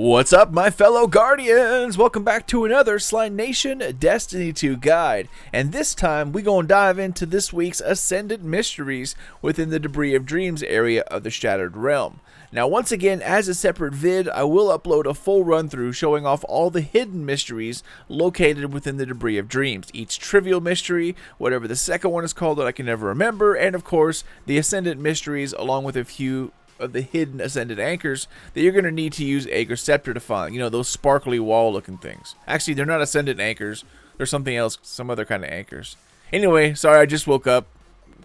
What's up, my fellow Guardians? Welcome back to another Slime Nation Destiny 2 guide. And this time, we're going to dive into this week's Ascendant mysteries within the Debris of Dreams area of the Shattered Realm. Now, once again, as a separate vid, I will upload a full run-through showing off all the hidden mysteries located within the Debris of Dreams. Each trivial mystery, whatever the second one is called that I can never remember, and of course, the Ascendant mysteries along with a few of the hidden Ascendant anchors that you're going to need to use Aegir Scepter to find. You know, those sparkly wall looking things. Actually, they're not Ascendant anchors. They're something else, some other kind of anchors. Anyway, sorry, I just woke up.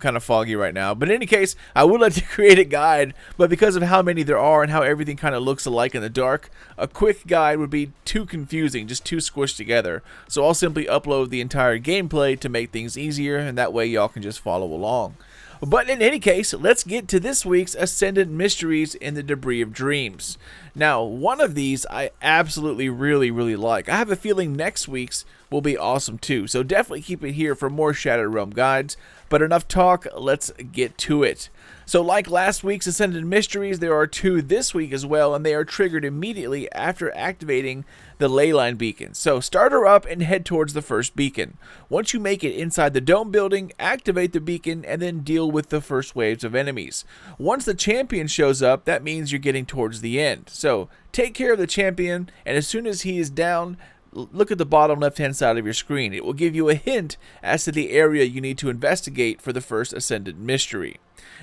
Kind of foggy right now, but in any case, I would like to create a guide, but because of how many there are and how everything kind of looks alike in the dark, a quick guide would be too confusing, just too squished together. So I'll simply upload the entire gameplay to make things easier, and that way y'all can just follow along. But in any case, let's get to this week's Ascendant Mysteries in the Debris of Dreams. Now, one of these I absolutely really like. I have a feeling next week's will be awesome too, so definitely keep it here for more Shattered Realm guides. But enough talk, let's get to it. So like last week's Ascendant Mysteries, there are two this week as well, and they are triggered immediately after activating the Leyline beacon. So start her up and head towards the first beacon. Once you make it inside the dome building, activate the beacon and then deal with the first waves of enemies. Once the champion shows up, that means you're getting towards the end. So take care of the champion, and as soon as he is down, look at the bottom left hand side of your screen. It will give you a hint as to the area you need to investigate for the first Ascendant mystery.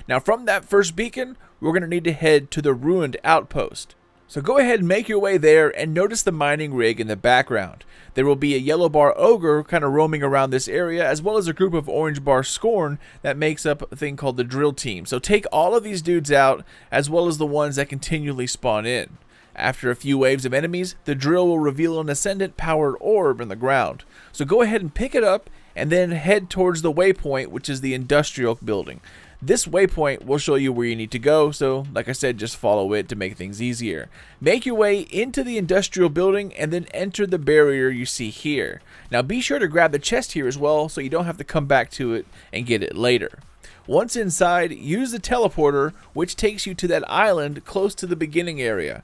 Now from that first beacon, we're going to need to head to the ruined outpost. So go ahead and make your way there and notice the mining rig in the background. There will be a yellow bar ogre kind of roaming around this area, as well as a group of orange bar scorn that makes up a thing called the drill team. So take all of these dudes out, as well as the ones that continually spawn in. After a few waves of enemies, the drill will reveal an Ascendant powered orb in the ground. So go ahead and pick it up and then head towards the waypoint, which is the industrial building. This waypoint will show you where you need to go, so like I said, just follow it to make things easier. Make your way into the industrial building and then enter the barrier you see here. Now be sure to grab the chest here as well so you don't have to come back to it and get it later. Once inside, use the teleporter, which takes you to that island close to the beginning area.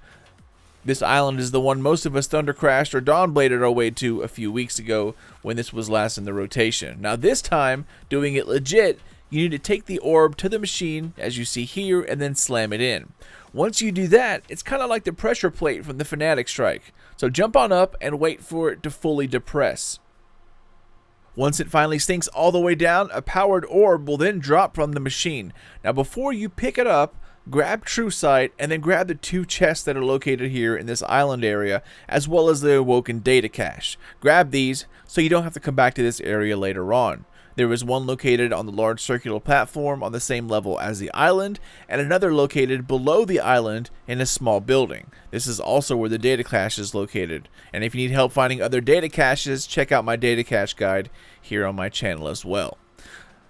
This island is the one most of us Thundercrashed or Dawnbladed our way to a few weeks ago when this was last in the rotation. Now this time, doing it legit, you need to take the orb to the machine, as you see here, and then slam it in. Once you do that, it's kind of like the pressure plate from the Fanatic Strike. So jump on up and wait for it to fully depress. Once it finally sinks all the way down, a powered orb will then drop from the machine. Now before you pick it up, grab True Sight and then grab the two chests that are located here in this island area, as well as the Awoken Data Cache. Grab these so you don't have to come back to this area later on. There is one located on the large circular platform on the same level as the island, and another located below the island in a small building. This is also where the data cache is located. And if you need help finding other data caches, check out my data cache guide here on my channel as well.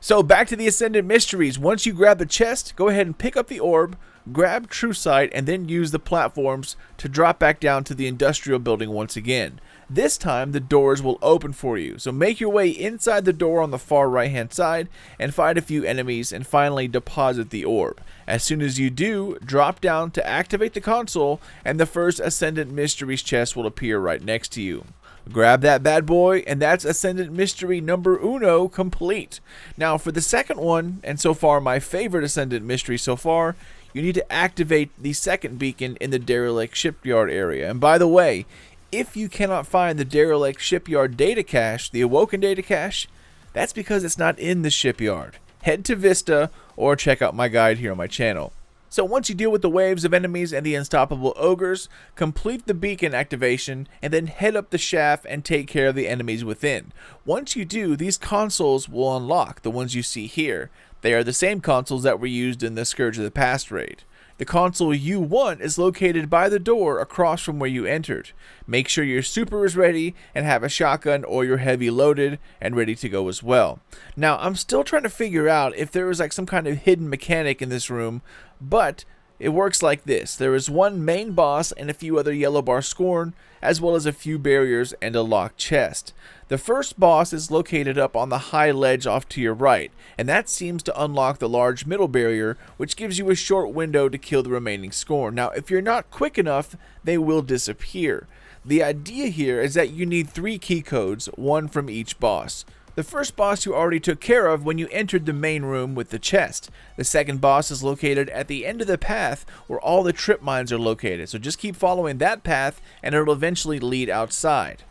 So back to the Ascendant mysteries. Once you grab the chest, go ahead and pick up the orb, grab True Sight, and then use the platforms to drop back down to the industrial building once again. This time, the doors will open for you, so make your way inside the door on the far right hand side and fight a few enemies and finally deposit the orb. As soon as you do, drop down to activate the console and the first Ascendant Mysteries chest will appear right next to you. Grab that bad boy, and that's Ascendant Mystery number uno complete. Now for the second one, and so far my favorite Ascendant Mystery so far, you need to activate the second beacon in the derelict shipyard area. And by the way, if you cannot find the derelict shipyard data cache, the Awoken Data Cache, that's because it's not in the shipyard. Head to Vista or check out my guide here on my channel. So once you deal with the waves of enemies and the unstoppable ogres, complete the beacon activation and then head up the shaft and take care of the enemies within. Once you do, these consoles will unlock, the ones you see here. They are the same consoles that were used in the Scourge of the Past raid. The console you want is located by the door across from where you entered. Make sure your super is ready and have a shotgun or your heavy loaded and ready to go as well. Now, I'm still trying to figure out if there is like some kind of hidden mechanic in this room, but It works like this. There is one main boss and a few other yellow bar scorn, as well as a few barriers and a locked chest. The first boss is located up on the high ledge off to your right, and that seems to unlock the large middle barrier, which gives you a short window to kill the remaining scorn. Now, if you're not quick enough, they will disappear. The idea here is that you need 3 key codes, one from each boss. The first boss you already took care of when you entered the main room with the chest. The second boss is located at the end of the path where all the trip mines are located, so just keep following that path and it'll eventually lead outside.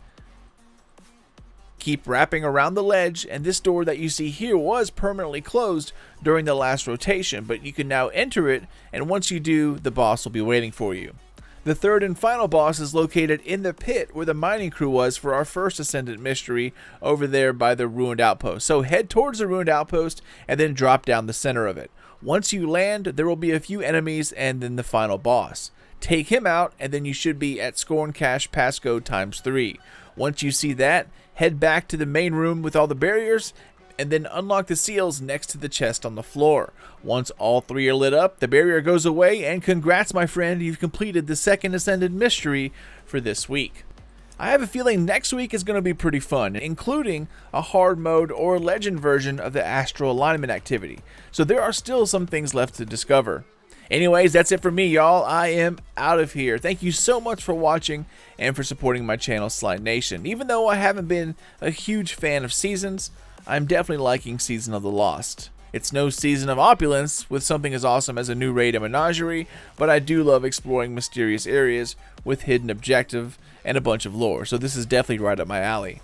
Keep wrapping around the ledge, and this door that you see here was permanently closed during the last rotation, but you can now enter it, and once you do, the boss will be waiting for you. The third and final boss is located in the pit where the mining crew was for our first Ascendant mystery over there by the ruined outpost. So head towards the ruined outpost and then drop down the center of it. Once you land, there will be a few enemies and then the final boss. Take him out and then you should be at Scorn Cache Passcode ×3. Once you see that, head back to the main room with all the barriers and then unlock the seals next to the chest on the floor. Once all 3 are lit up, the barrier goes away, and congrats my friend, you've completed the second Ascendant mystery for this week. I have a feeling next week is going to be pretty fun, including a hard mode or legend version of the astral alignment activity. So there are still some things left to discover. Anyways, that's it for me, y'all. I am out of here. Thank you so much for watching and for supporting my channel, Slide Nation. Even though I haven't been a huge fan of Seasons, I'm definitely liking Season of the Lost. It's no Season of Opulence with something as awesome as a new raid and menagerie, but I do love exploring mysterious areas with hidden objective and a bunch of lore, so this is definitely right up my alley.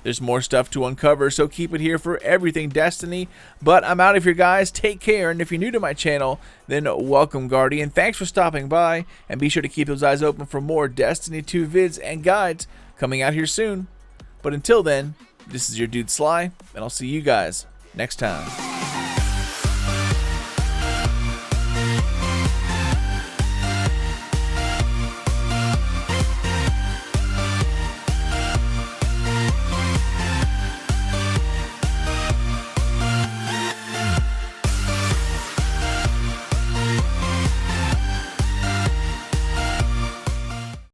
There's more stuff to uncover, so keep it here for everything Destiny, but I'm out of here, guys. Take care, and if you're new to my channel, then welcome, Guardian. Thanks for stopping by, and be sure to keep those eyes open for more Destiny 2 vids and guides coming out here soon. But until then, this is your dude Sly, and I'll see you guys next time.